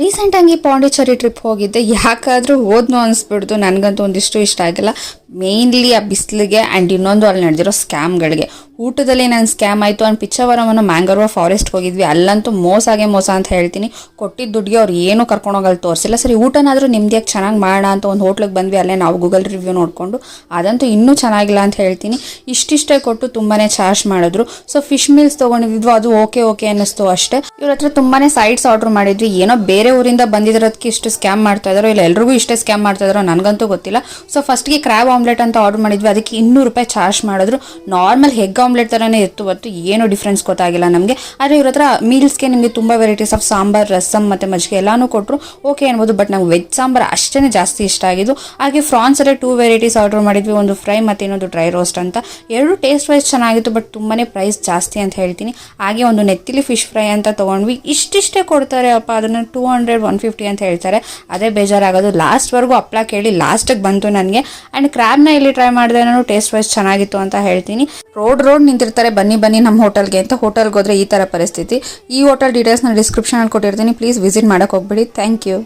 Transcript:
ರೀಸೆಂಟಾಗಿ ಪಾಂಡಿಚೇರಿ ಟ್ರಿಪ್ ಹೋಗಿದ್ದೆ. ಯಾಕಾದರೂ ಹೋದ್ನೋ ಅನಿಸ್ಬಿಡ್ತು. ನನಗಂತೂ ಒಂದಿಷ್ಟು ಇಷ್ಟ ಆಗಿಲ್ಲ. ಮೇನ್ಲಿ ಆ ಬಿಸಿಲಿಗೆ ಆ್ಯಂಡ್ ಇನ್ನೊಂದು ಅಲ್ಲಿ ನಡೆದಿರೋ ಸ್ಕ್ಯಾಮ್ಗಳಿಗೆ. ಊಟದಲ್ಲಿ ನಾನು ಸ್ಕ್ಯಾಮ್ ಆಯಿತು. ಆ್ಯಂಡ್ ಪಿಚ್ಚವರವನ್ನು ಮ್ಯಾಂಗರೋವ್ ಫಾರೆಸ್ಟ್ಗೆ ಹೋಗಿದ್ವಿ. ಅಲ್ಲಂತೂ ಮೋಸಾಗೆ ಮೋಸ ಅಂತ ಹೇಳ್ತೀನಿ. ಕೊಟ್ಟಿದ್ದ ದುಡ್ಡಿಗೆ ಅವ್ರು ಏನೂ ಕರ್ಕೊಂಡೋಗಲ್ಲಿ ತೋರಿಸಿಲ್ಲ. ಸರಿ ಊಟನಾದರೂ ನಿಮ್ದಿಯಾಗಿ ಚೆನ್ನಾಗಿ ಮಾಡೋಣ ಅಂತ ಒಂದು ಹೋಟ್ಲಿಗೆ ಬಂದ್ವಿ. ಅಲ್ಲೇ ನಾವು ಗೂಗಲ್ ರಿವ್ಯೂ ನೋಡಿಕೊಂಡು ಅದಂತೂ ಇನ್ನೂ ಚೆನ್ನಾಗಿಲ್ಲ ಅಂತ ಹೇಳ್ತೀನಿ. ಇಷ್ಟಿಷ್ಟೇ ಕೊಟ್ಟು ತುಂಬಾ ಚಾರ್ಜ್ ಮಾಡಿದ್ರು. ಸೊ ಫಿಶ್ ಮೀಲ್ಸ್ ತೊಗೊಂಡಿದ್ವಿ, ಅದು ಓಕೆ ಅನ್ನಿಸ್ತು ಅಷ್ಟೇ. ಇವ್ರ ಹತ್ರ ತುಂಬಾ ಸೈಡ್ಸ್ ಆರ್ಡರ್ ಮಾಡಿದ್ವಿ. ಏನೋ ಬೇರೆ ಊರಿಂದ ಬಂದಿರೋದಕ್ಕೆ ಇಷ್ಟು ಸ್ಕ್ಯಾಮ್ ಮಾಡ್ತಾ ಇದ್ದಾರೋ ಇಲ್ಲ ಎಲ್ರಿಗೂ ಇಷ್ಟೇ ಸ್ಕ್ಯಾಮ್ ಮಾಡ್ತಾ ಇದ್ದಾರೋ ನನಗಂತೂ ಗೊತ್ತಿಲ್ಲ. ಸೊ ಫಸ್ಟ್ಗೆ ಕ್ರ್ಯಾಬ್ ಆಮ್ಲೆಟ್ ಅಂತ ಆರ್ಡರ್ ಮಾಡಿದ್ವಿ. ಅದಕ್ಕೆ 200 ರೂಪಾಯಿ ಚಾರ್ಜ್ ಮಾಡಿದ್ರು. ನಾರ್ಮಲ್ ಎಗ್ ಆಮ್ಲೆಟ್ ಥರನೇ ಇತ್ತು. ಏನು ಡಿಫ್ರೆನ್ಸ್ ಗೊತ್ತಾಗಿಲ್ಲ ನಮಗೆ. ಆದರೆ ಇವ್ರ ಹತ್ರ ಮೀಲ್ಸ್ಗೆ ನಿಮಗೆ ತುಂಬ ವೆರೈಟೀಸ್ ಆಫ್ ಸಾಂಬಾರ್, ರಸಮ್ ಮತ್ತು ಮಜ್ಜಿಗೆ ಎಲ್ಲಾನು ಕೊಟ್ಟರು. ಓಕೆ ಅನ್ಬೋದು. ಬಟ್ ನಂಗೆ ವೆಜ್ ಸಾಂಬಾರ್ ಅಷ್ಟೇ ಜಾಸ್ತಿ ಇಷ್ಟ ಆಗಿದ್ದು. ಹಾಗೆ ಫ್ರಾನ್ಸಲ್ಲೇ 2 ವೆರೈಟೀಸ್ ಆರ್ಡರ್ ಮಾಡಿದ್ವಿ. ಒಂದು ಫ್ರೈ ಮತ್ತು ಇನ್ನೊಂದು ಡ್ರೈ ರೋಸ್ಟ್ ಅಂತ. ಎರಡು ಟೇಸ್ಟ್ ವೈಸ್ ಚೆನ್ನಾಗಿತ್ತು. ಬಟ್ ತುಂಬಾ ಪ್ರೈಸ್ ಜಾಸ್ತಿ ಅಂತ ಹೇಳ್ತೀನಿ. ಹಾಗೆ ಒಂದು ನೆತ್ತಿಲಿ ಫಿಶ್ ಫ್ರೈ ಅಂತ ತೊಗೊಂಡ್ವಿ. ಇಷ್ಟಿಷ್ಟೇ ಕೊಡ್ತಾರೆ ಅಪ್ಪ. ಅದನ್ನು 200, 150 ಅಂತ ಹೇಳ್ತಾರೆ. ಅದೇ ಬೇಜಾರಾಗೋದು. ಲಾಸ್ಟ್ವರೆಗೂ ಹಪ್ಳ ಕೇಳಿ ಲಾಸ್ಟಿಗೆ ಬಂತು ನನಗೆ. ಆ್ಯಂಡ್ ಕ್ರ್ಯಾಬ್ನ ಇಲ್ಲಿ ಟ್ರೈ ಮಾಡಿದೆ. ನಾನು ಟೇಸ್ಟ್ ವೈಸ್ ಚೆನ್ನಾಗಿತ್ತು ಅಂತ ಹೇಳ್ತೀನಿ. ರೋಡ್ ನಿಂತಿರ್ತಾರೆ ಬನ್ನಿ ನಮ್ಮ ಹೋಟೆಲ್ಗೆ ಅಂತ. ಹೋಟೆಲ್ಗೆ ಹೋದ್ರೆ ಈ ಥರ ಪರಿಸ್ಥಿತಿ. ಈ ಹೋಟೆಲ್ ಡೀಟೇಲ್ಸ್ ನಾನು ಡಿಸ್ಕ್ರಿಪ್ಷನಲ್ಲಿ ಕೊಟ್ಟಿರ್ತೀನಿ. ಪ್ಲೀಸ್ ವಿಸಿಟ್ ಮಾಡೋಕೆ ಹೋಗ್ಬಿಡಿ. Thank you.